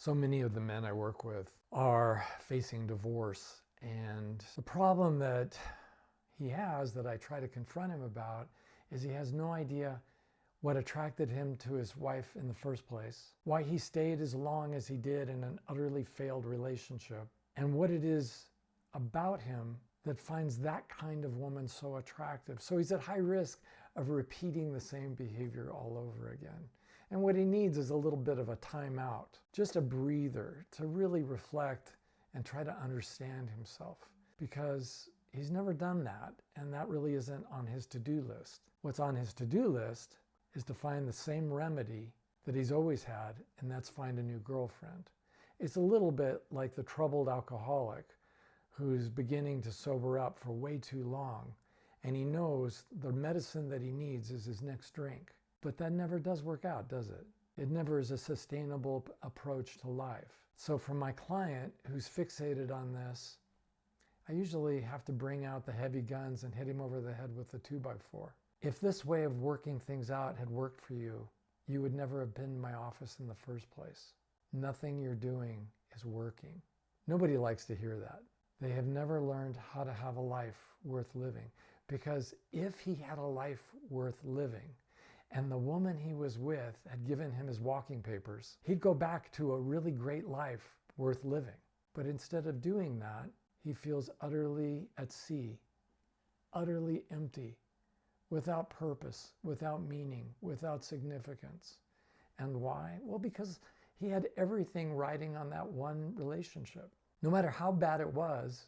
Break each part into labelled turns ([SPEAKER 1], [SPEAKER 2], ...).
[SPEAKER 1] So many of the men I work with are facing divorce. And the problem that he has, that I try to confront him about, is he has no idea what attracted him to his wife in the first place, why he stayed as long as he did in an utterly failed relationship, and what it is about him that finds that kind of woman so attractive. So he's at high risk of repeating the same behavior all over again. And what he needs is a little bit of a timeout, just a breather to really reflect and try to understand himself, because he's never done that, and that really isn't on his to-do list. What's on his to-do list is to find the same remedy that he's always had, and that's find a new girlfriend. It's a little bit like the troubled alcoholic who's beginning to sober up for way too long, and he knows the medicine that he needs is his next drink. But that never does work out, does it? It never is a sustainable approach to life. So for my client who's fixated on this, I usually have to bring out the heavy guns and hit him over the head with a 2x4. If this way of working things out had worked for you, you would never have been in my office in the first place. Nothing you're doing is working. Nobody likes to hear that. They have never learned how to have a life worth living. Because if he had a life worth living, and the woman he was with had given him his walking papers, he'd go back to a really great life worth living. But instead of doing that, he feels utterly at sea, utterly empty, without purpose, without meaning, without significance. And why? Well, because he had everything riding on that one relationship. No matter how bad it was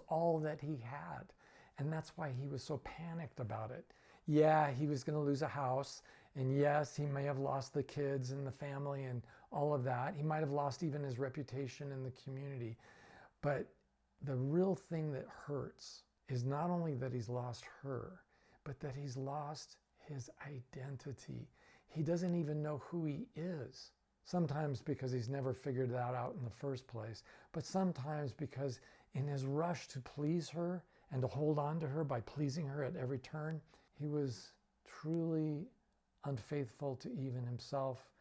[SPEAKER 1] all that he had. And that's why he was so panicked about it. Yeah, he was going to lose a house. And yes, he may have lost the kids and the family and all of that. He might have lost even his reputation in the community. But the real thing that hurts is not only that he's lost her, but that he's lost his identity. He doesn't even know who he is. Sometimes because he's never figured that out in the first place, but sometimes because in his rush to please her and to hold on to her by pleasing her at every turn, he was truly unfaithful to even himself,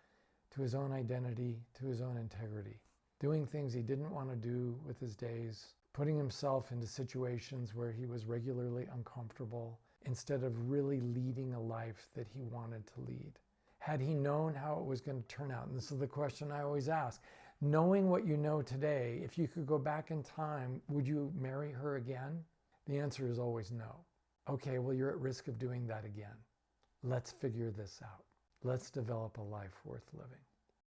[SPEAKER 1] to his own identity, to his own integrity. Doing things he didn't want to do with his days, putting himself into situations where he was regularly uncomfortable instead of really leading a life that he wanted to lead. Had he known how it was going to turn out, and this is the question I always ask, knowing what you know today, if you could go back in time, would you marry her again? The answer is always no. Okay, well, you're at risk of doing that again. Let's figure this out. Let's develop a life worth living.